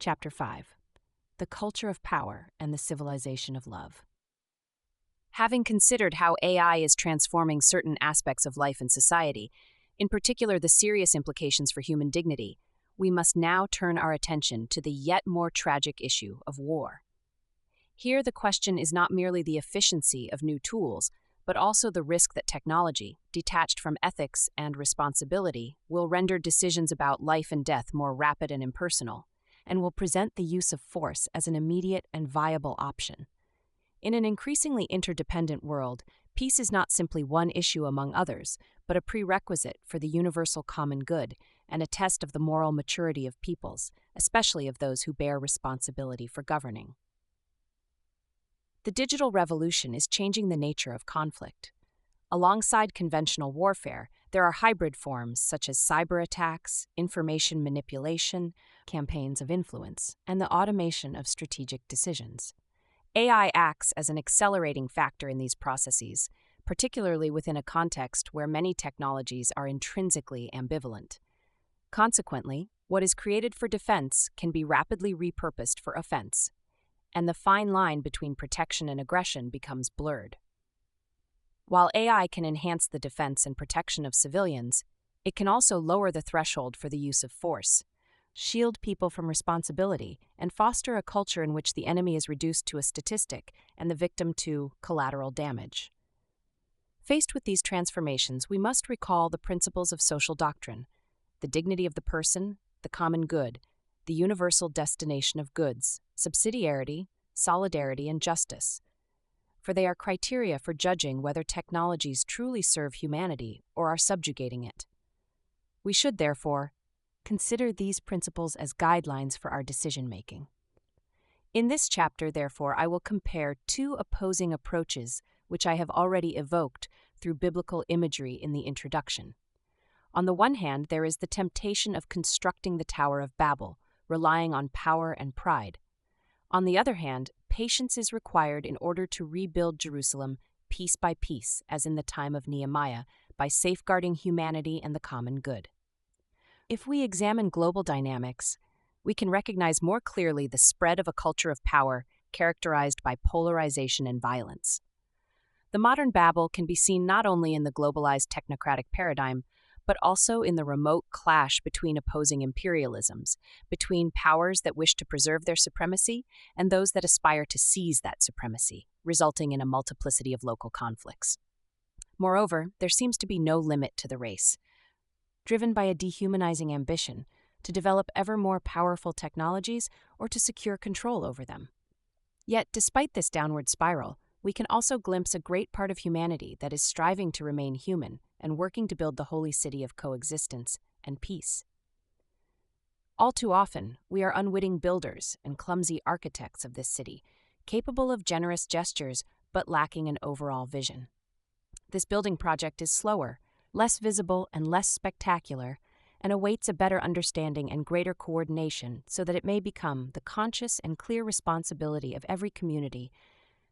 Chapter 5: The Culture of Power and the Civilization of Love. Having considered how AI is transforming certain aspects of life and society, in particular the serious implications for human dignity, we must now turn our attention to the yet more tragic issue of war. Here, the question is not merely the efficiency of new tools, but also the risk that technology, detached from ethics and responsibility, will render decisions about life and death more rapid and impersonal, and will present the use of force as an immediate and viable option. In an increasingly interdependent world, peace is not simply one issue among others, but a prerequisite for the universal common good and a test of the moral maturity of peoples, especially of those who bear responsibility for governing. The digital revolution is changing the nature of conflict. Alongside conventional warfare, there are hybrid forms such as cyber attacks, information manipulation, campaigns of influence, and the automation of strategic decisions. AI acts as an accelerating factor in these processes, particularly within a context where many technologies are intrinsically ambivalent. Consequently, what is created for defense can be rapidly repurposed for offense, and the fine line between protection and aggression becomes blurred. While AI can enhance the defense and protection of civilians, it can also lower the threshold for the use of force, shield people from responsibility, and foster a culture in which the enemy is reduced to a statistic and the victim to collateral damage. Faced with these transformations, we must recall the principles of social doctrine: the dignity of the person, the common good, the universal destination of goods, subsidiarity, solidarity, and justice, for they are criteria for judging whether technologies truly serve humanity or are subjugating it. We should, therefore, consider these principles as guidelines for our decision-making. In this chapter, therefore, I will compare two opposing approaches which I have already evoked through biblical imagery in the introduction. On the one hand, there is the temptation of constructing the Tower of Babel, relying on power and pride. On the other hand, patience is required in order to rebuild Jerusalem piece by piece, as in the time of Nehemiah, by safeguarding humanity and the common good. If we examine global dynamics, we can recognize more clearly the spread of a culture of power characterized by polarization and violence. The modern Babel can be seen not only in the globalized technocratic paradigm, but also in the remote clash between opposing imperialisms, between powers that wish to preserve their supremacy and those that aspire to seize that supremacy, resulting in a multiplicity of local conflicts. Moreover, there seems to be no limit to the race, driven by a dehumanizing ambition to develop ever more powerful technologies or to secure control over them. Yet, despite this downward spiral, we can also glimpse a great part of humanity that is striving to remain human and working to build the holy city of coexistence and peace. All too often, we are unwitting builders and clumsy architects of this city, capable of generous gestures but lacking an overall vision. This building project is slower, less visible, and less spectacular, and awaits a better understanding and greater coordination so that it may become the conscious and clear responsibility of every community,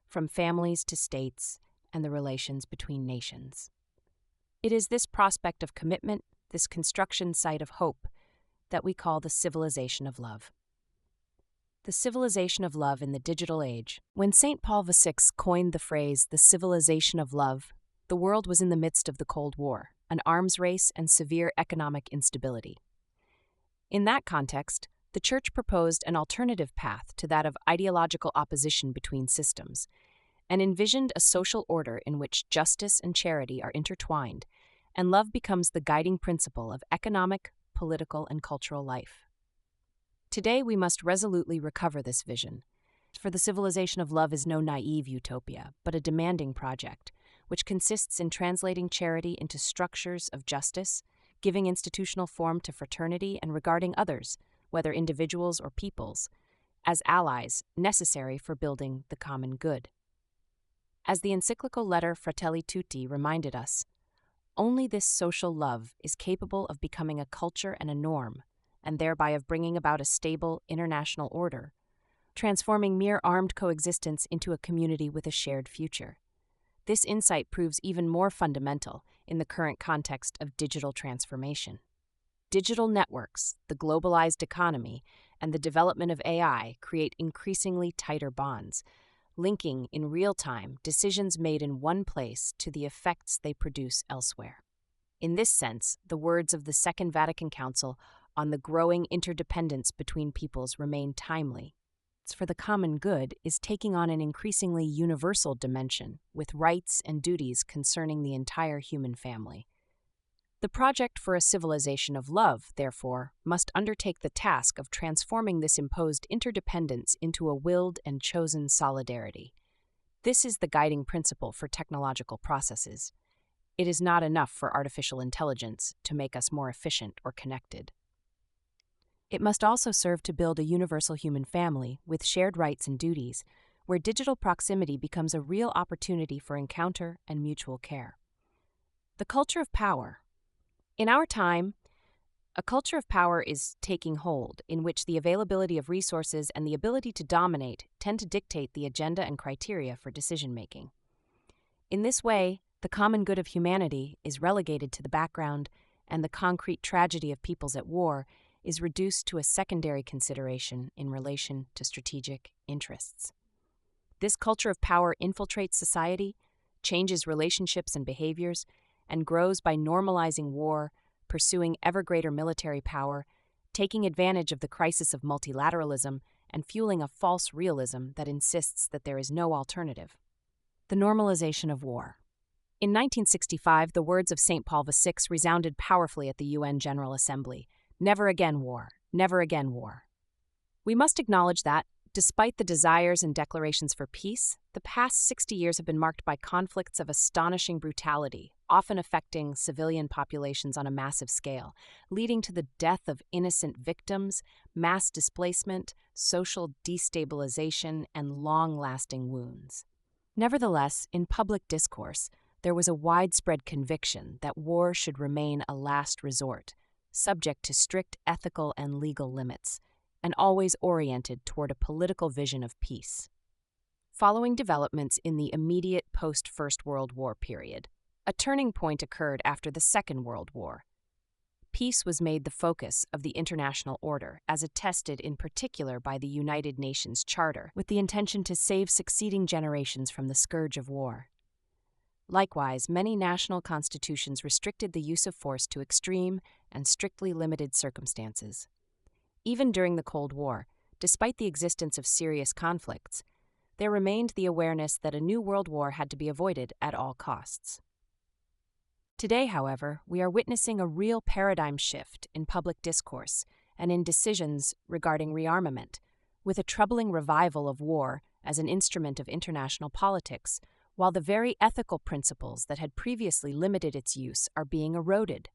from families to states and the relations between nations. It is this prospect of commitment, this construction site of hope, that we call the civilization of love. The civilization of love in the digital age. When St. Paul VI coined the phrase, the civilization of love, the world was in the midst of the Cold War, an arms race and severe economic instability. In that context, the Church proposed an alternative path to that of ideological opposition between systems, and envisioned a social order in which justice and charity are intertwined, and love becomes the guiding principle of economic, political, and cultural life. Today, we must resolutely recover this vision, for the civilization of love is no naive utopia, but a demanding project, which consists in translating charity into structures of justice, giving institutional form to fraternity, and regarding others, whether individuals or peoples, as allies necessary for building the common good. As the encyclical letter Fratelli Tutti reminded us, only this social love is capable of becoming a culture and a norm, and thereby of bringing about a stable international order, transforming mere armed coexistence into a community with a shared future. This insight proves even more fundamental in the current context of digital transformation. Digital networks, the globalized economy, and the development of AI create increasingly tighter bonds, linking in real time decisions made in one place to the effects they produce elsewhere. In this sense, the words of the Second Vatican Council on the growing interdependence between peoples remain timely. For the common good is taking on an increasingly universal dimension, with rights and duties concerning the entire human family. The project for a civilization of love, therefore, must undertake the task of transforming this imposed interdependence into a willed and chosen solidarity. This is the guiding principle for technological processes. It is not enough for artificial intelligence to make us more efficient or connected. It must also serve to build a universal human family with shared rights and duties, where digital proximity becomes a real opportunity for encounter and mutual care. The culture of power. In our time, a culture of power is taking hold, in which the availability of resources and the ability to dominate tend to dictate the agenda and criteria for decision-making. In this way, the common good of humanity is relegated to the background, and the concrete tragedy of peoples at war is reduced to a secondary consideration in relation to strategic interests. This culture of power infiltrates society, changes relationships and behaviors, and grows by normalizing war, pursuing ever greater military power, taking advantage of the crisis of multilateralism, and fueling a false realism that insists that there is no alternative. The normalization of war. In 1965, the words of St. Paul VI resounded powerfully at the UN General Assembly: "Never again war, never again war." We must acknowledge that, despite the desires and declarations for peace, the past 60 years have been marked by conflicts of astonishing brutality, often affecting civilian populations on a massive scale, leading to the death of innocent victims, mass displacement, social destabilization, and long-lasting wounds. Nevertheless, in public discourse, there was a widespread conviction that war should remain a last resort, subject to strict ethical and legal limits, and always oriented toward a political vision of peace. Following developments in the immediate post-First World War period, a turning point occurred after the Second World War. Peace was made the focus of the international order, as attested in particular by the United Nations Charter, with the intention to save succeeding generations from the scourge of war. Likewise, many national constitutions restricted the use of force to extreme and strictly limited circumstances. Even during the Cold War, despite the existence of serious conflicts, there remained the awareness that a new world war had to be avoided at all costs. Today, however, we are witnessing a real paradigm shift in public discourse and in decisions regarding rearmament, with a troubling revival of war as an instrument of international politics, while the very ethical principles that had previously limited its use are being eroded.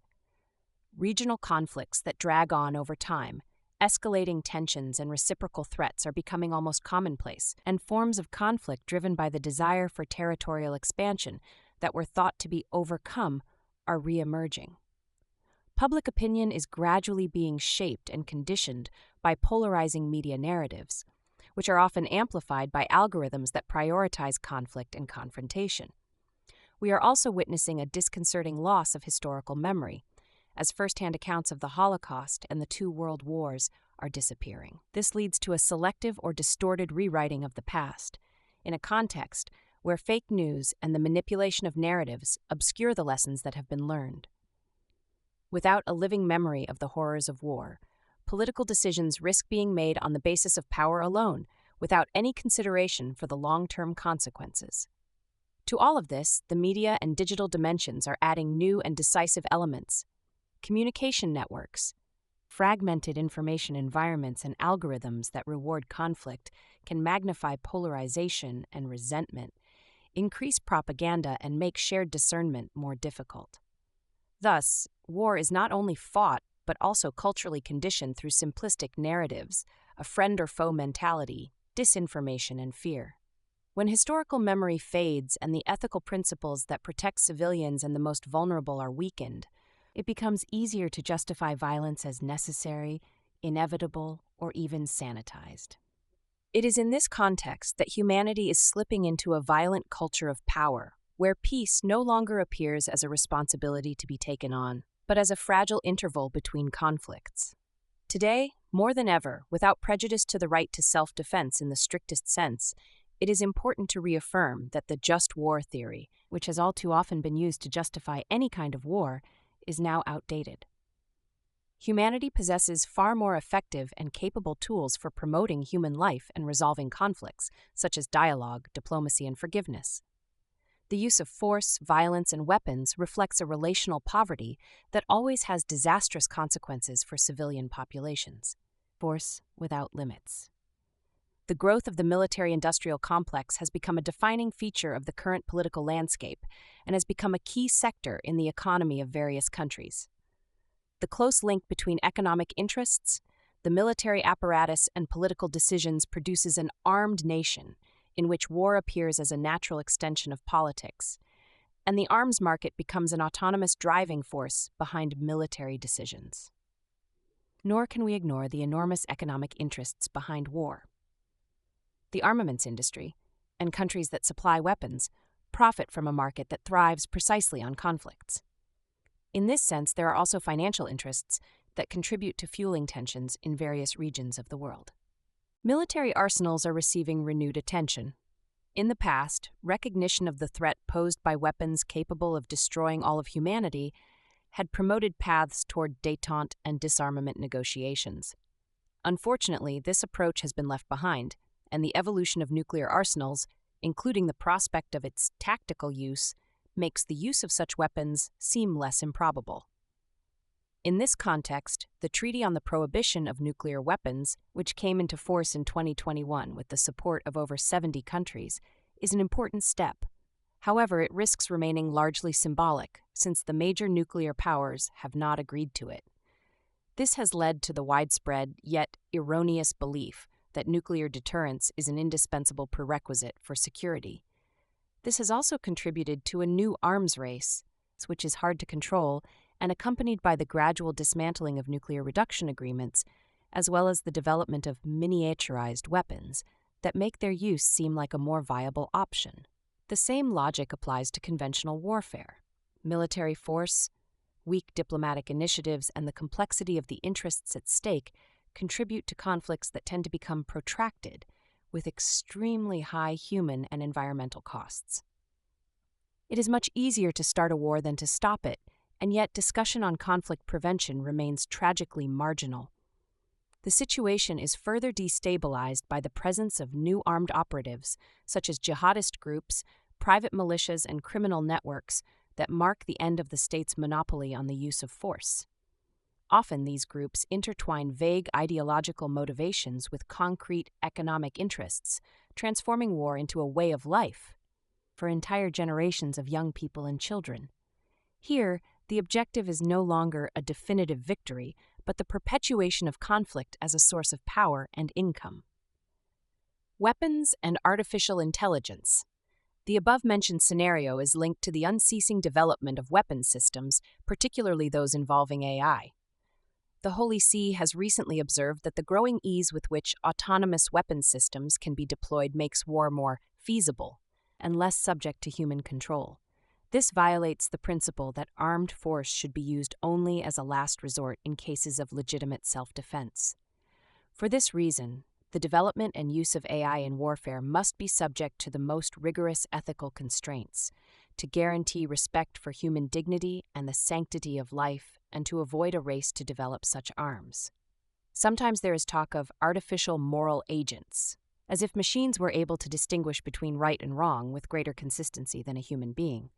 Regional conflicts that drag on over time, escalating tensions and reciprocal threats are becoming almost commonplace, and forms of conflict driven by the desire for territorial expansion that were thought to be overcome are re-emerging. Public opinion is gradually being shaped and conditioned by polarizing media narratives, which are often amplified by algorithms that prioritize conflict and confrontation. We are also witnessing a disconcerting loss of historical memory, as first-hand accounts of the Holocaust and the two world wars are disappearing. This leads to a selective or distorted rewriting of the past, in a context where fake news and the manipulation of narratives obscure the lessons that have been learned. Without a living memory of the horrors of war, political decisions risk being made on the basis of power alone, without any consideration for the long-term consequences. To all of this, the media and digital dimensions are adding new and decisive elements. Communication networks, fragmented information environments, and algorithms that reward conflict can magnify polarization and resentment, increase propaganda, and make shared discernment more difficult. Thus, war is not only fought, but also culturally conditioned through simplistic narratives, a friend or foe mentality, disinformation, and fear. When historical memory fades and the ethical principles that protect civilians and the most vulnerable are weakened, it becomes easier to justify violence as necessary, inevitable, or even sanitized. It is in this context that humanity is slipping into a violent culture of power, where peace no longer appears as a responsibility to be taken on, but as a fragile interval between conflicts. Today, more than ever, without prejudice to the right to self-defense in the strictest sense, it is important to reaffirm that the just war theory, which has all too often been used to justify any kind of war, is now outdated. Humanity possesses far more effective and capable tools for promoting human life and resolving conflicts, such as dialogue, diplomacy, and forgiveness. The use of force, violence, and weapons reflects a relational poverty that always has disastrous consequences for civilian populations. Force without limits. The growth of the military-industrial complex has become a defining feature of the current political landscape and has become a key sector in the economy of various countries. The close link between economic interests, the military apparatus, and political decisions produces an armed nation in which war appears as a natural extension of politics, and the arms market becomes an autonomous driving force behind military decisions. Nor can we ignore the enormous economic interests behind war. The armaments industry, and countries that supply weapons, profit from a market that thrives precisely on conflicts. In this sense, there are also financial interests that contribute to fueling tensions in various regions of the world. Military arsenals are receiving renewed attention. In the past, recognition of the threat posed by weapons capable of destroying all of humanity had promoted paths toward détente and disarmament negotiations. Unfortunately, this approach has been left behind, and the evolution of nuclear arsenals, including the prospect of its tactical use, makes the use of such weapons seem less improbable. In this context, the Treaty on the Prohibition of Nuclear Weapons, which came into force in 2021 with the support of over 70 countries, is an important step. However, it risks remaining largely symbolic, since the major nuclear powers have not agreed to it. This has led to the widespread, yet erroneous belief that nuclear deterrence is an indispensable prerequisite for security. This has also contributed to a new arms race, which is hard to control and accompanied by the gradual dismantling of nuclear reduction agreements, as well as the development of miniaturized weapons that make their use seem like a more viable option. The same logic applies to conventional warfare. Military force, weak diplomatic initiatives, and the complexity of the interests at stake contribute to conflicts that tend to become protracted, with extremely high human and environmental costs. It is much easier to start a war than to stop it, and yet discussion on conflict prevention remains tragically marginal. The situation is further destabilized by the presence of new armed operatives, such as jihadist groups, private militias, and criminal networks that mark the end of the state's monopoly on the use of force. Often these groups intertwine vague ideological motivations with concrete economic interests, transforming war into a way of life for entire generations of young people and children. Here, the objective is no longer a definitive victory, but the perpetuation of conflict as a source of power and income. Weapons and artificial intelligence. The above-mentioned scenario is linked to the unceasing development of weapons systems, particularly those involving AI. The Holy See has recently observed that the growing ease with which autonomous weapons systems can be deployed makes war more feasible and less subject to human control. This violates the principle that armed force should be used only as a last resort in cases of legitimate self-defense. For this reason, the development and use of AI in warfare must be subject to the most rigorous ethical constraints to guarantee respect for human dignity and the sanctity of life, and to avoid a race to develop such arms. Sometimes there is talk of artificial moral agents, as if machines were able to distinguish between right and wrong with greater consistency than a human being.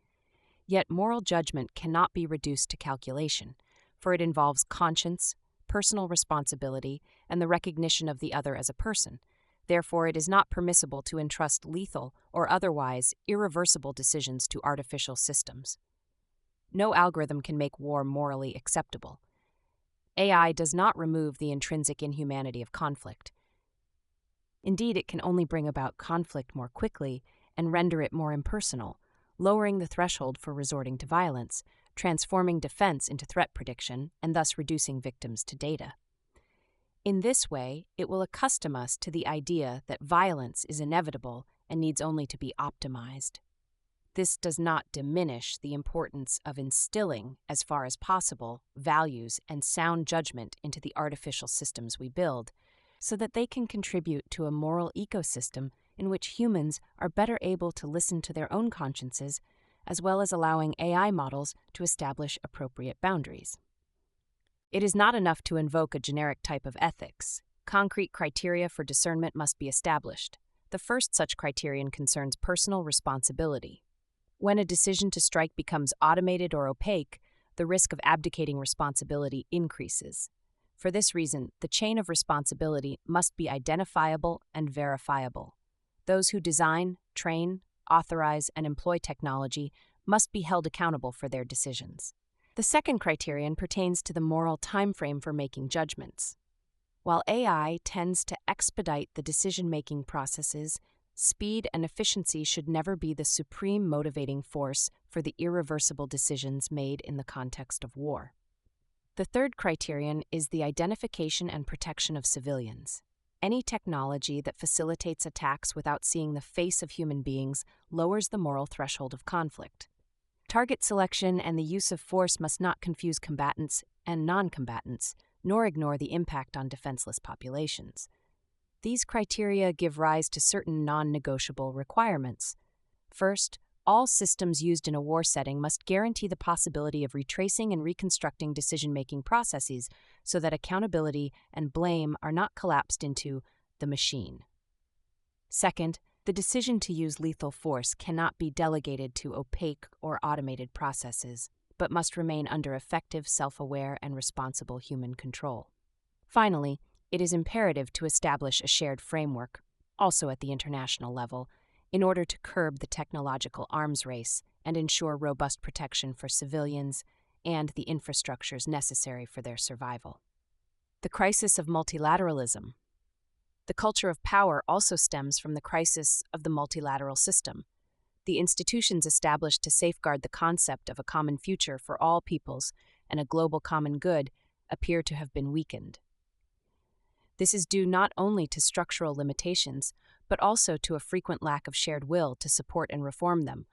Yet moral judgment cannot be reduced to calculation, for it involves conscience, personal responsibility, and the recognition of the other as a person. Therefore, it is not permissible to entrust lethal or otherwise irreversible decisions to artificial systems. No algorithm can make war morally acceptable. AI does not remove the intrinsic inhumanity of conflict. Indeed, it can only bring about conflict more quickly and render it more impersonal, lowering the threshold for resorting to violence, transforming defense into threat prediction, and thus reducing victims to data. In this way, it will accustom us to the idea that violence is inevitable and needs only to be optimized. This does not diminish the importance of instilling, as far as possible, values and sound judgment into the artificial systems we build, so that they can contribute to a moral ecosystem in which humans are better able to listen to their own consciences, as well as allowing AI models to establish appropriate boundaries. It is not enough to invoke a generic type of ethics. Concrete criteria for discernment must be established. The first such criterion concerns personal responsibility. When a decision to strike becomes automated or opaque, the risk of abdicating responsibility increases. For this reason, the chain of responsibility must be identifiable and verifiable. Those who design, train, authorize, and employ technology must be held accountable for their decisions. The second criterion pertains to the moral timeframe for making judgments. While AI tends to expedite the decision-making processes, speed and efficiency should never be the supreme motivating force for the irreversible decisions made in the context of war. The third criterion is the identification and protection of civilians. Any technology that facilitates attacks without seeing the face of human beings lowers the moral threshold of conflict. Target selection and the use of force must not confuse combatants and non-combatants, nor ignore the impact on defenseless populations. These criteria give rise to certain non-negotiable requirements. First, all systems used in a war setting must guarantee the possibility of retracing and reconstructing decision-making processes so that accountability and blame are not collapsed into the machine. Second, the decision to use lethal force cannot be delegated to opaque or automated processes, but must remain under effective, self-aware, and responsible human control. Finally, it is imperative to establish a shared framework, also at the international level, in order to curb the technological arms race and ensure robust protection for civilians and the infrastructures necessary for their survival. The crisis of multilateralism. The culture of power also stems from the crisis of the multilateral system. The institutions established to safeguard the concept of a common future for all peoples and a global common good appear to have been weakened. This is due not only to structural limitations, but also to a frequent lack of shared will to support and reform them,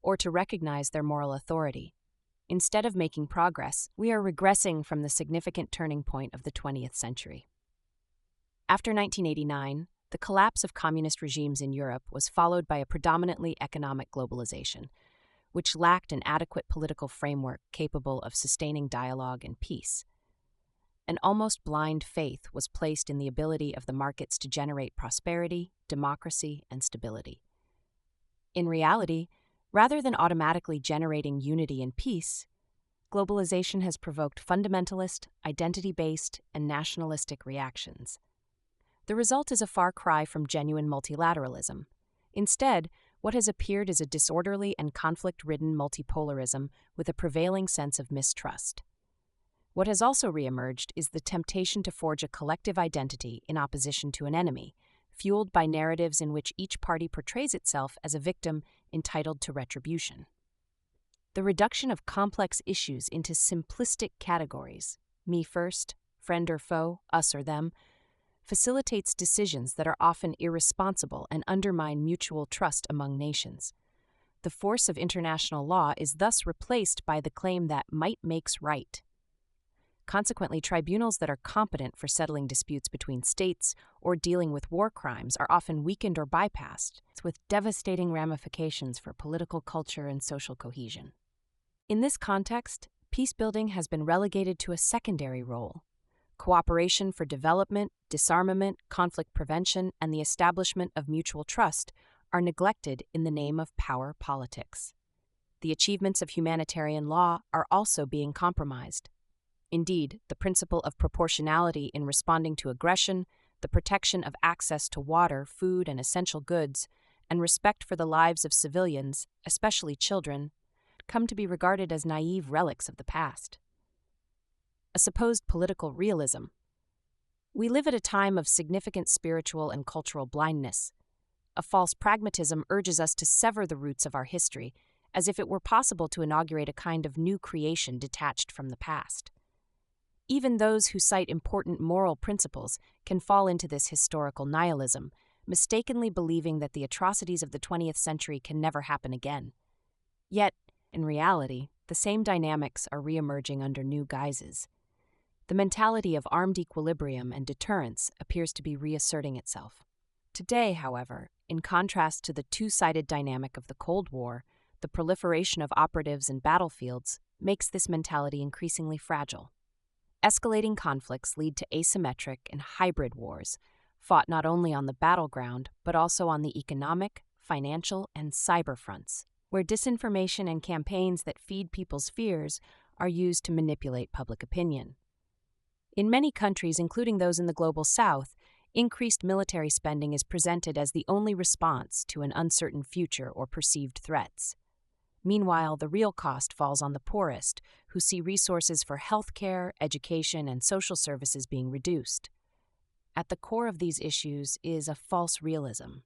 or to recognize their moral authority. Instead of making progress, we are regressing from the significant turning point of the 20th century. After 1989, the collapse of communist regimes in Europe was followed by a predominantly economic globalization, which lacked an adequate political framework capable of sustaining dialogue and peace. An almost blind faith was placed in the ability of the markets to generate prosperity, democracy, and stability. In reality, rather than automatically generating unity and peace, globalization has provoked fundamentalist, identity-based, and nationalistic reactions. The result is a far cry from genuine multilateralism. Instead, what has appeared is a disorderly and conflict-ridden multipolarism with a prevailing sense of mistrust. What has also reemerged is the temptation to forge a collective identity in opposition to an enemy, fueled by narratives in which each party portrays itself as a victim entitled to retribution. The reduction of complex issues into simplistic categories, me first, friend or foe, us or them, facilitates decisions that are often irresponsible and undermine mutual trust among nations. The force of international law is thus replaced by the claim that might makes right. Consequently, tribunals that are competent for settling disputes between states or dealing with war crimes are often weakened or bypassed, with devastating ramifications for political culture and social cohesion. In this context, peacebuilding has been relegated to a secondary role. Cooperation for development, disarmament, conflict prevention, and the establishment of mutual trust are neglected in the name of power politics. The achievements of humanitarian law are also being compromised. Indeed, the principle of proportionality in responding to aggression, the protection of access to water, food, and essential goods, and respect for the lives of civilians, especially children, come to be regarded as naive relics of the past. A supposed political realism. We live at a time of significant spiritual and cultural blindness. A false pragmatism urges us to sever the roots of our history, as if it were possible to inaugurate a kind of new creation detached from the past. Even those who cite important moral principles can fall into this historical nihilism, mistakenly believing that the atrocities of the 20th century can never happen again. Yet, in reality, the same dynamics are re-emerging under new guises. The mentality of armed equilibrium and deterrence appears to be reasserting itself. Today, however, in contrast to the two-sided dynamic of the Cold War, the proliferation of operatives and battlefields makes this mentality increasingly fragile. Escalating conflicts lead to asymmetric and hybrid wars, fought not only on the battleground, but also on the economic, financial, and cyber fronts, where disinformation and campaigns that feed people's fears are used to manipulate public opinion. In many countries, including those in the global south, increased military spending is presented as the only response to an uncertain future or perceived threats. Meanwhile, the real cost falls on the poorest, who see resources for healthcare, education, and social services being reduced. At the core of these issues is a false realism,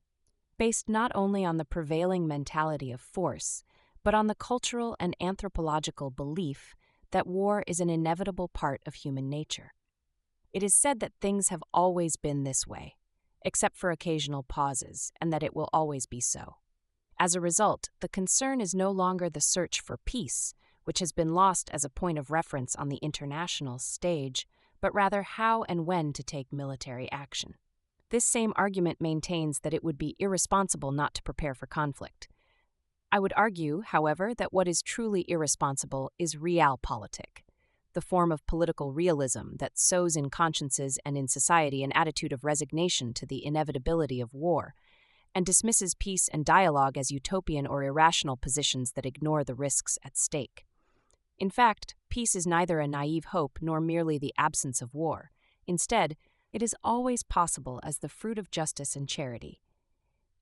based not only on the prevailing mentality of force, but on the cultural and anthropological belief that war is an inevitable part of human nature. It is said that things have always been this way, except for occasional pauses, and that it will always be so. As a result, the concern is no longer the search for peace, which has been lost as a point of reference on the international stage, but rather how and when to take military action. This same argument maintains that it would be irresponsible not to prepare for conflict. I would argue, however, that what is truly irresponsible is realpolitik, the form of political realism that sows in consciences and in society an attitude of resignation to the inevitability of war, and dismisses peace and dialogue as utopian or irrational positions that ignore the risks at stake. In fact, peace is neither a naive hope nor merely the absence of war. Instead, it is always possible as the fruit of justice and charity.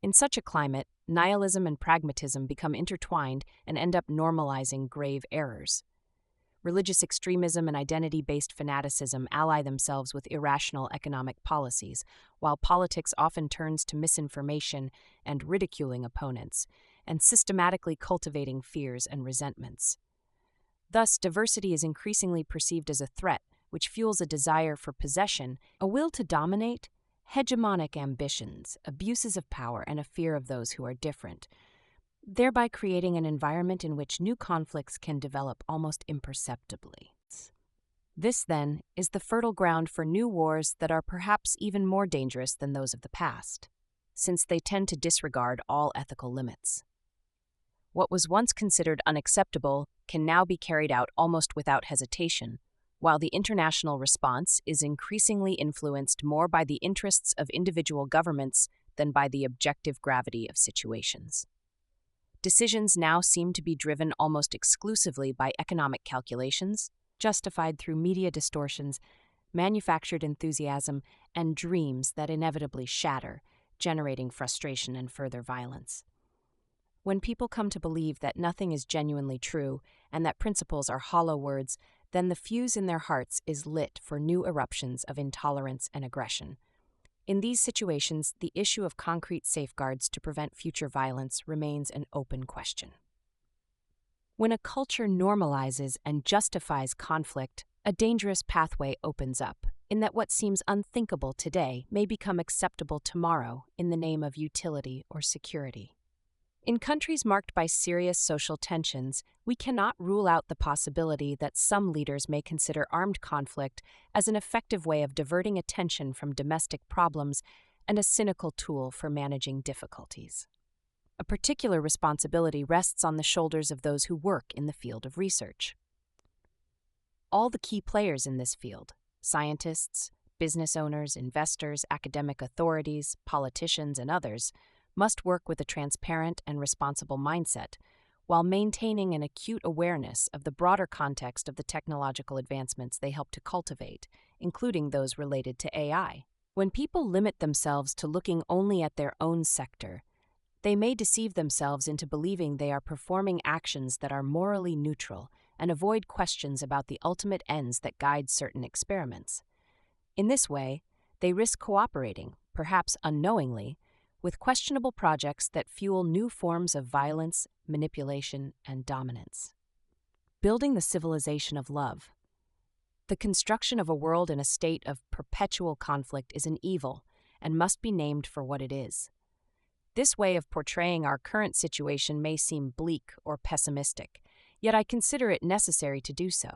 In such a climate, nihilism and pragmatism become intertwined and end up normalizing grave errors. Religious extremism and identity-based fanaticism ally themselves with irrational economic policies, while politics often turns to misinformation and ridiculing opponents, and systematically cultivating fears and resentments. Thus, diversity is increasingly perceived as a threat, which fuels a desire for possession, a will to dominate, hegemonic ambitions, abuses of power, and a fear of those who are different, thereby creating an environment in which new conflicts can develop almost imperceptibly. This, then, is the fertile ground for new wars that are perhaps even more dangerous than those of the past, since they tend to disregard all ethical limits. What was once considered unacceptable can now be carried out almost without hesitation, while the international response is increasingly influenced more by the interests of individual governments than by the objective gravity of situations. Decisions now seem to be driven almost exclusively by economic calculations, justified through media distortions, manufactured enthusiasm, and dreams that inevitably shatter, generating frustration and further violence. When people come to believe that nothing is genuinely true and that principles are hollow words, then the fuse in their hearts is lit for new eruptions of intolerance and aggression. In these situations, the issue of concrete safeguards to prevent future violence remains an open question. When a culture normalizes and justifies conflict, a dangerous pathway opens up, in that what seems unthinkable today may become acceptable tomorrow in the name of utility or security. In countries marked by serious social tensions, we cannot rule out the possibility that some leaders may consider armed conflict as an effective way of diverting attention from domestic problems and a cynical tool for managing difficulties. A particular responsibility rests on the shoulders of those who work in the field of research. All the key players in this field, scientists, business owners, investors, academic authorities, politicians, and others, must work with a transparent and responsible mindset, while maintaining an acute awareness of the broader context of the technological advancements they help to cultivate, including those related to AI. When people limit themselves to looking only at their own sector, they may deceive themselves into believing they are performing actions that are morally neutral and avoid questions about the ultimate ends that guide certain experiments. In this way, they risk cooperating, perhaps unknowingly, with questionable projects that fuel new forms of violence, manipulation, and dominance. Building the civilization of love. The construction of a world in a state of perpetual conflict is an evil and must be named for what it is. This way of portraying our current situation may seem bleak or pessimistic, yet I consider it necessary to do so.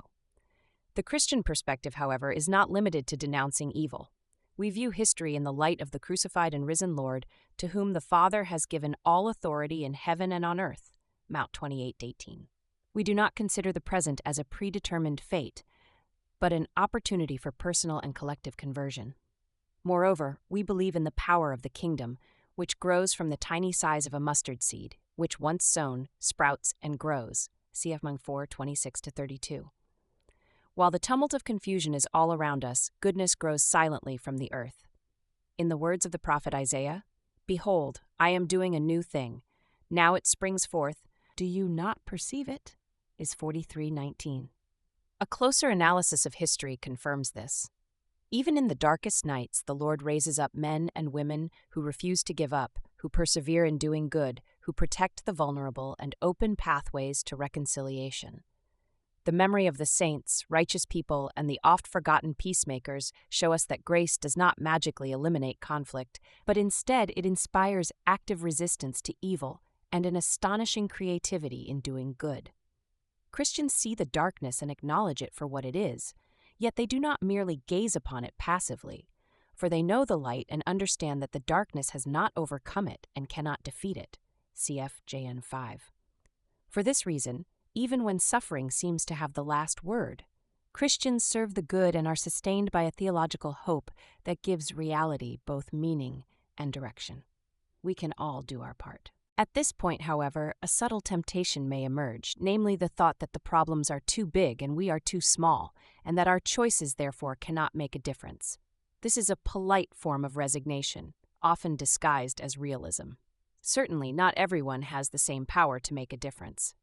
The Christian perspective, however, is not limited to denouncing evil. We view history in the light of the crucified and risen Lord, to whom the Father has given all authority in heaven and on earth. Mount 28:18. We do not consider the present as a predetermined fate, but an opportunity for personal and collective conversion. Moreover, we believe in the power of the kingdom, which grows from the tiny size of a mustard seed, which once sown, sprouts and grows. Cf. Mung 4:26-32. While the tumult of confusion is all around us, goodness grows silently from the earth. In the words of the prophet Isaiah, "Behold, I am doing a new thing. Now it springs forth. Do you not perceive it?" is 43:19. A closer analysis of history confirms this. Even in the darkest nights, the Lord raises up men and women who refuse to give up, who persevere in doing good, who protect the vulnerable and open pathways to reconciliation. The memory of the saints, righteous people, and the oft-forgotten peacemakers show us that grace does not magically eliminate conflict, but instead it inspires active resistance to evil and an astonishing creativity in doing good. Christians see the darkness and acknowledge it for what it is, yet they do not merely gaze upon it passively, for they know the light and understand that the darkness has not overcome it and cannot defeat it. Cf. JN 5. For this reason, even when suffering seems to have the last word, Christians serve the good and are sustained by a theological hope that gives reality both meaning and direction. We can all do our part. At this point, however, a subtle temptation may emerge, namely the thought that the problems are too big and we are too small, and that our choices, therefore, cannot make a difference. This is a polite form of resignation, often disguised as realism. Certainly, not everyone has the same power to make a difference.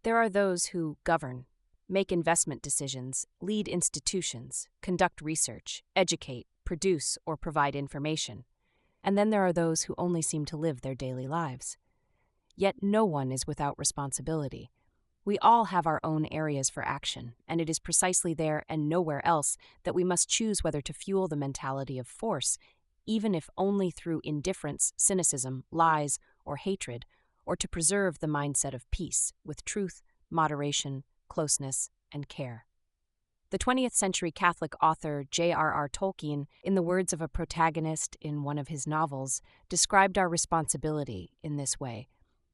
There are those who govern, make investment decisions, lead institutions, conduct research, educate, produce, or provide information. And then there are those who only seem to live their daily lives. Yet no one is without responsibility. We all have our own areas for action, and it is precisely there and nowhere else that we must choose whether to fuel the mentality of force, even if only through indifference, cynicism, lies, or hatred, or to preserve the mindset of peace with truth, moderation, closeness, and care. The 20th century Catholic author J.R.R. Tolkien, in the words of a protagonist in one of his novels, described our responsibility in this way: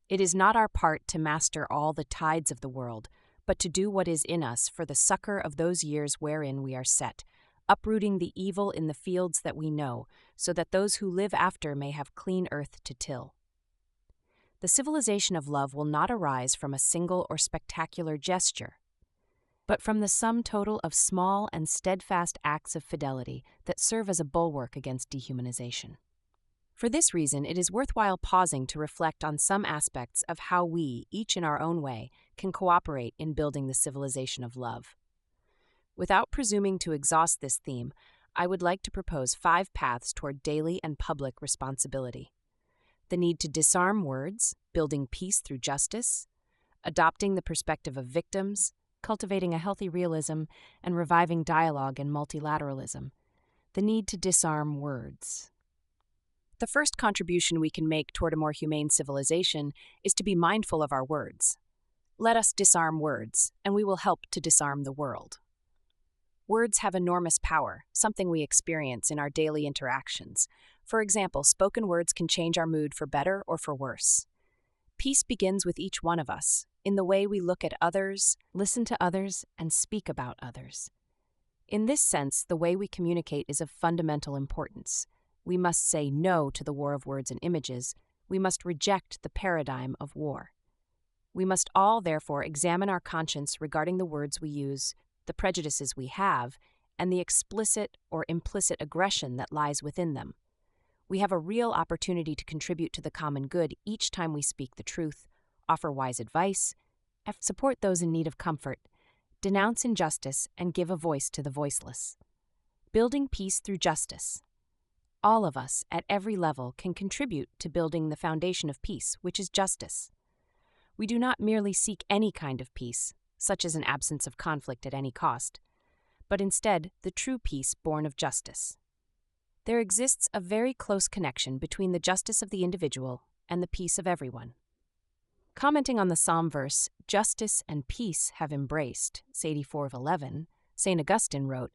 "It is not our part to master all the tides of the world, but to do what is in us for the succor of those years wherein we are set, uprooting the evil in the fields that we know, so that those who live after may have clean earth to till." The civilization of love will not arise from a single or spectacular gesture, but from the sum total of small and steadfast acts of fidelity that serve as a bulwark against dehumanization. For this reason, it is worthwhile pausing to reflect on some aspects of how we, each in our own way, can cooperate in building the civilization of love. Without presuming to exhaust this theme, I would like to propose 5 paths toward daily and public responsibility. The need to disarm words, building peace through justice, adopting the perspective of victims, cultivating a healthy realism, and reviving dialogue and multilateralism. The need to disarm words. The first contribution we can make toward a more humane civilization is to be mindful of our words. Let us disarm words, and we will help to disarm the world. Words have enormous power, something we experience in our daily interactions. For example, spoken words can change our mood for better or for worse. Peace begins with each one of us, in the way we look at others, listen to others, and speak about others. In this sense, the way we communicate is of fundamental importance. We must say no to the war of words and images. We must reject the paradigm of war. We must all, therefore, examine our conscience regarding the words we use, the prejudices we have, and the explicit or implicit aggression that lies within them. We have a real opportunity to contribute to the common good each time we speak the truth, offer wise advice, support those in need of comfort, denounce injustice, and give a voice to the voiceless. Building peace through justice. All of us, at every level, can contribute to building the foundation of peace, which is justice. We do not merely seek any kind of peace, such as an absence of conflict at any cost, but instead the true peace born of justice. There exists a very close connection between the justice of the individual and the peace of everyone. Commenting on the psalm verse, "Justice and peace have embraced," Sadie 4:11, St. Augustine wrote,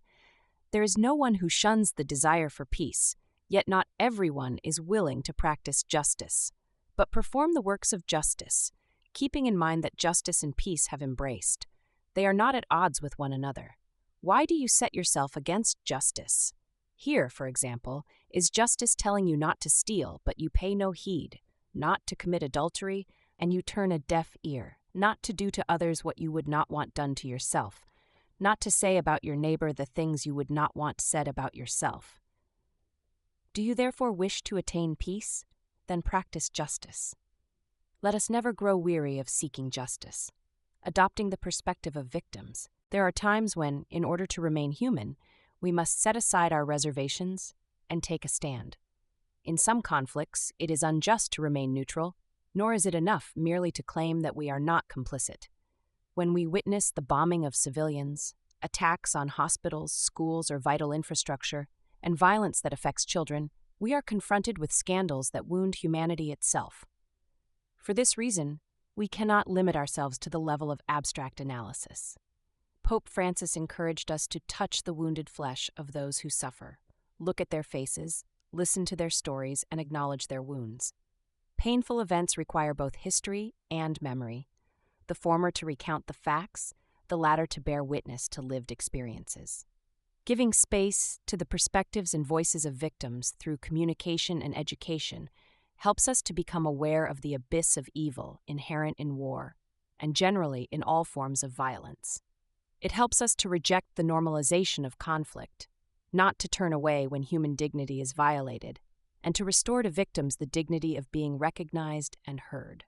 "There is no one who shuns the desire for peace, yet not everyone is willing to practice justice, but perform the works of justice, keeping in mind that justice and peace have embraced. They are not at odds with one another. Why do you set yourself against justice? Here, for example, is justice telling you not to steal, but you pay no heed, not to commit adultery, and you turn a deaf ear, not to do to others what you would not want done to yourself, not to say about your neighbor the things you would not want said about yourself. Do you therefore wish to attain peace? Then practice justice. Let us never grow weary of seeking justice. Adopting the perspective of victims, there are times when, in order to remain human, we must set aside our reservations and take a stand. In some conflicts, it is unjust to remain neutral, nor is it enough merely to claim that we are not complicit. When we witness the bombing of civilians, attacks on hospitals, schools, or vital infrastructure, and violence that affects children, we are confronted with scandals that wound humanity itself. For this reason, we cannot limit ourselves to the level of abstract analysis. Pope Francis encouraged us to touch the wounded flesh of those who suffer, look at their faces, listen to their stories, and acknowledge their wounds. Painful events require both history and memory, the former to recount the facts, the latter to bear witness to lived experiences. Giving space to the perspectives and voices of victims through communication and education helps us to become aware of the abyss of evil inherent in war, and generally in all forms of violence. It helps us to reject the normalization of conflict, not to turn away when human dignity is violated, and to restore to victims the dignity of being recognized and heard.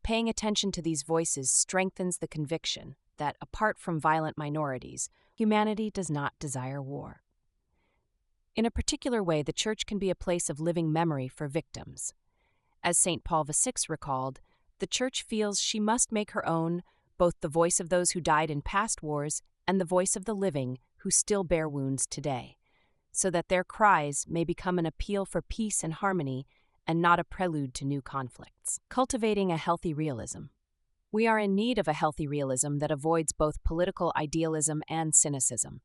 Paying attention to these voices strengthens the conviction that, apart from violent minorities, humanity does not desire war. In a particular way, the Church can be a place of living memory for victims. As St. Paul VI recalled, the Church feels she must make her own both the voice of those who died in past wars and the voice of the living who still bear wounds today, so that their cries may become an appeal for peace and harmony and not a prelude to new conflicts. Cultivating a healthy realism. We are in need of a healthy realism that avoids both political idealism and cynicism.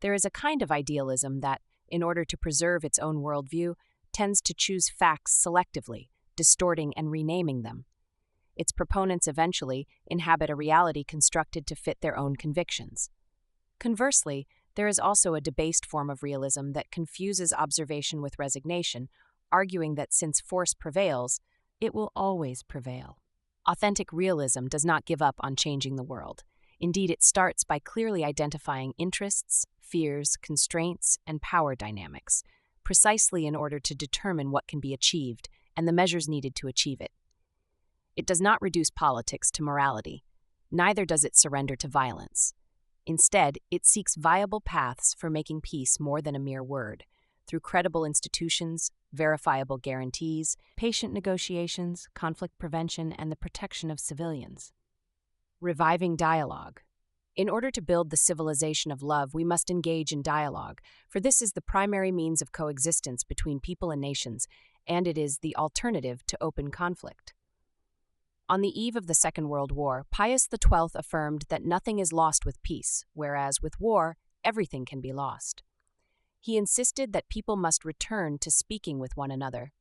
There is a kind of idealism that, in order to preserve its own worldview, tends to choose facts selectively, distorting and renaming them. Its proponents eventually inhabit a reality constructed to fit their own convictions. Conversely, there is also a debased form of realism that confuses observation with resignation, arguing that since force prevails, it will always prevail. Authentic realism does not give up on changing the world. Indeed, it starts by clearly identifying interests, fears, constraints, and power dynamics, precisely in order to determine what can be achieved and the measures needed to achieve it. It does not reduce politics to morality, neither does it surrender to violence. Instead, it seeks viable paths for making peace more than a mere word, through credible institutions, verifiable guarantees, patient negotiations, conflict prevention, and the protection of civilians. Reviving dialogue. In order to build the civilization of love, we must engage in dialogue, for this is the primary means of coexistence between people and nations, and it is the alternative to open conflict. On the eve of the Second World War, Pius XII affirmed that nothing is lost with peace, whereas with war, everything can be lost. He insisted that people must return to speaking with one another,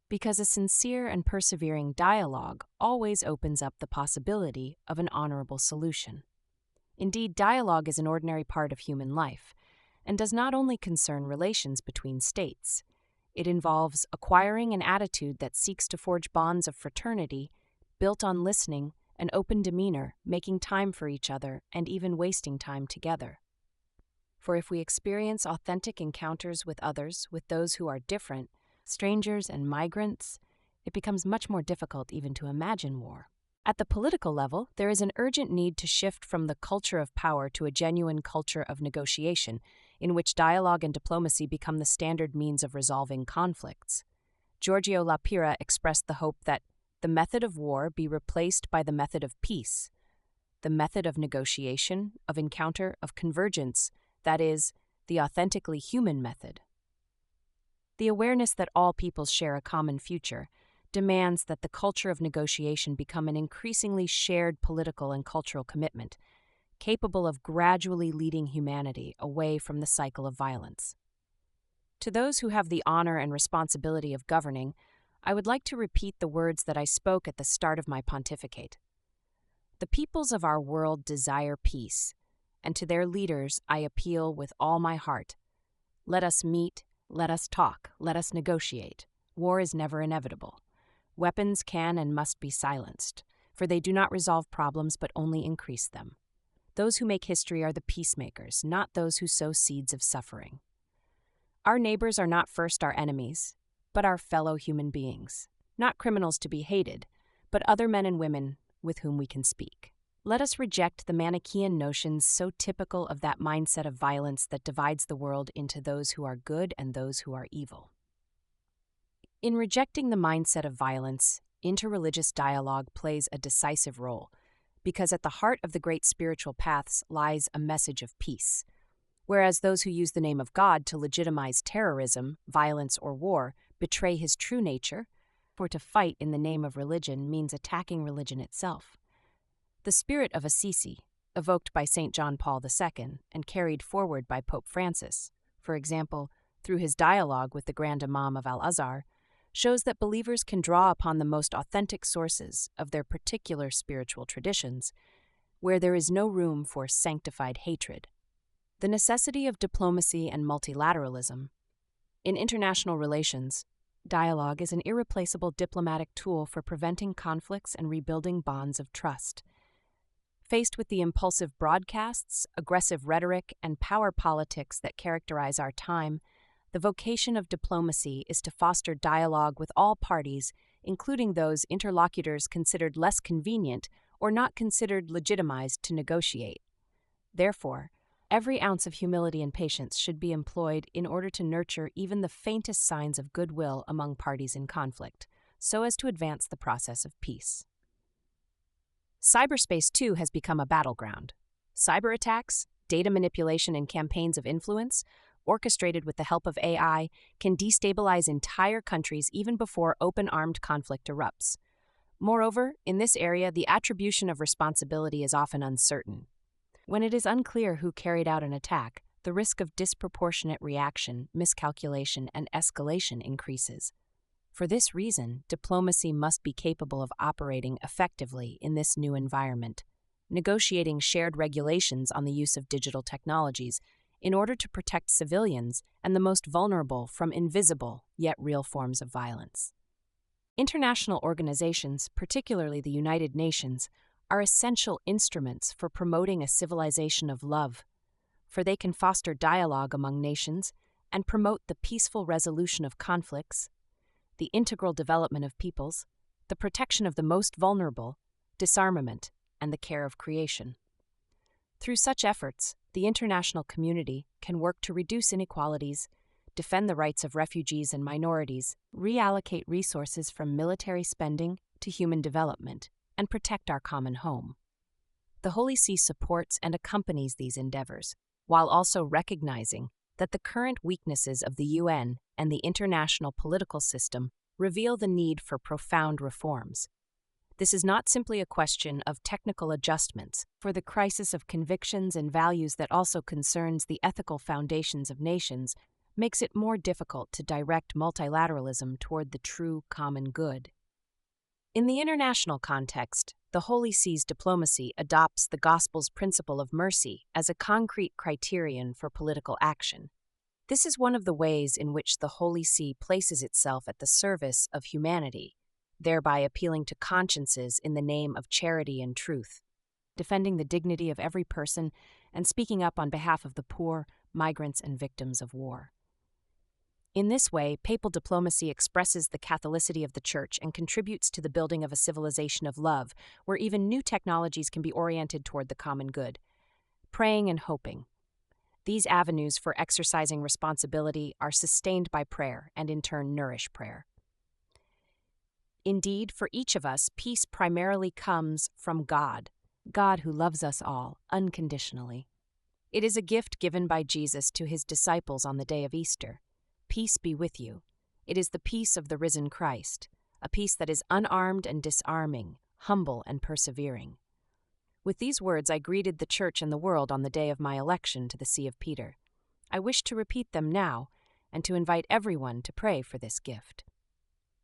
because a sincere and persevering dialogue always opens up the possibility of an honorable solution. Indeed, dialogue is an ordinary part of human life, and does not only concern relations between states. It involves acquiring an attitude that seeks to forge bonds of fraternity, built on listening, an open demeanor, making time for each other, and even wasting time together. For if we experience authentic encounters with others, with those who are different, strangers and migrants, it becomes much more difficult even to imagine war. At the political level, there is an urgent need to shift from the culture of power to a genuine culture of negotiation, in which dialogue and diplomacy become the standard means of resolving conflicts. Giorgio La Pira expressed the hope that the method of war be replaced by the method of peace, the method of negotiation, of encounter, of convergence, that is, the authentically human method. The awareness that all peoples share a common future demands that the culture of negotiation become an increasingly shared political and cultural commitment, capable of gradually leading humanity away from the cycle of violence. To those who have the honor and responsibility of governing, I would like to repeat the words that I spoke at the start of my pontificate. The peoples of our world desire peace, and to their leaders I appeal with all my heart. Let us meet, let us talk, let us negotiate. War is never inevitable. Weapons can and must be silenced, for they do not resolve problems but only increase them. Those who make history are the peacemakers, not those who sow seeds of suffering. Our neighbors are not first our enemies, but our fellow human beings, not criminals to be hated, but other men and women with whom we can speak. Let us reject the Manichaean notions so typical of that mindset of violence that divides the world into those who are good and those who are evil. In rejecting the mindset of violence, interreligious dialogue plays a decisive role, because at the heart of the great spiritual paths lies a message of peace. Whereas those who use the name of God to legitimize terrorism, violence, or war betray his true nature, for to fight in the name of religion means attacking religion itself. The spirit of Assisi, evoked by St. John Paul II and carried forward by Pope Francis, for example, through his dialogue with the Grand Imam of Al-Azhar, shows that believers can draw upon the most authentic sources of their particular spiritual traditions, where there is no room for sanctified hatred. The necessity of diplomacy and multilateralism. In international relations, dialogue is an irreplaceable diplomatic tool for preventing conflicts and rebuilding bonds of trust. Faced with the impulsive broadcasts, aggressive rhetoric, and power politics that characterize our time, the vocation of diplomacy is to foster dialogue with all parties, including those interlocutors considered less convenient or not considered legitimized to negotiate. Therefore, every ounce of humility and patience should be employed in order to nurture even the faintest signs of goodwill among parties in conflict, so as to advance the process of peace. Cyberspace, too, has become a battleground. Cyber attacks, data manipulation, and campaigns of influence, orchestrated with the help of AI, can destabilize entire countries even before open armed conflict erupts. Moreover, in this area, the attribution of responsibility is often uncertain. When it is unclear who carried out an attack, the risk of disproportionate reaction, miscalculation, and escalation increases. For this reason, diplomacy must be capable of operating effectively in this new environment, negotiating shared regulations on the use of digital technologies in order to protect civilians and the most vulnerable from invisible yet real forms of violence. International organizations, particularly the United Nations, are essential instruments for promoting a civilization of love, for they can foster dialogue among nations and promote the peaceful resolution of conflicts, the integral development of peoples, the protection of the most vulnerable, disarmament, and the care of creation. Through such efforts, the international community can work to reduce inequalities, defend the rights of refugees and minorities, reallocate resources from military spending to human development, and protect our common home. The Holy See supports and accompanies these endeavors, while also recognizing that the current weaknesses of the UN and the international political system reveal the need for profound reforms. This is not simply a question of technical adjustments, for the crisis of convictions and values that also concerns the ethical foundations of nations makes it more difficult to direct multilateralism toward the true common good. In the international context, the Holy See's diplomacy adopts the Gospel's principle of mercy as a concrete criterion for political action. This is one of the ways in which the Holy See places itself at the service of humanity, thereby appealing to consciences in the name of charity and truth, defending the dignity of every person, and speaking up on behalf of the poor, migrants, and victims of war. In this way, papal diplomacy expresses the Catholicity of the Church and contributes to the building of a civilization of love, where even new technologies can be oriented toward the common good. Praying and hoping. These avenues for exercising responsibility are sustained by prayer and in turn nourish prayer. Indeed, for each of us, peace primarily comes from God, God who loves us all unconditionally. It is a gift given by Jesus to his disciples on the day of Easter. Peace be with you. It is the peace of the risen Christ, a peace that is unarmed and disarming, humble and persevering. With these words, I greeted the Church and the world on the day of my election to the See of Peter. I wish to repeat them now and to invite everyone to pray for this gift.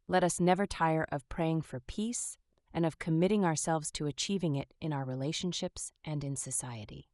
Let us never tire of praying for peace and of committing ourselves to achieving it in our relationships and in society.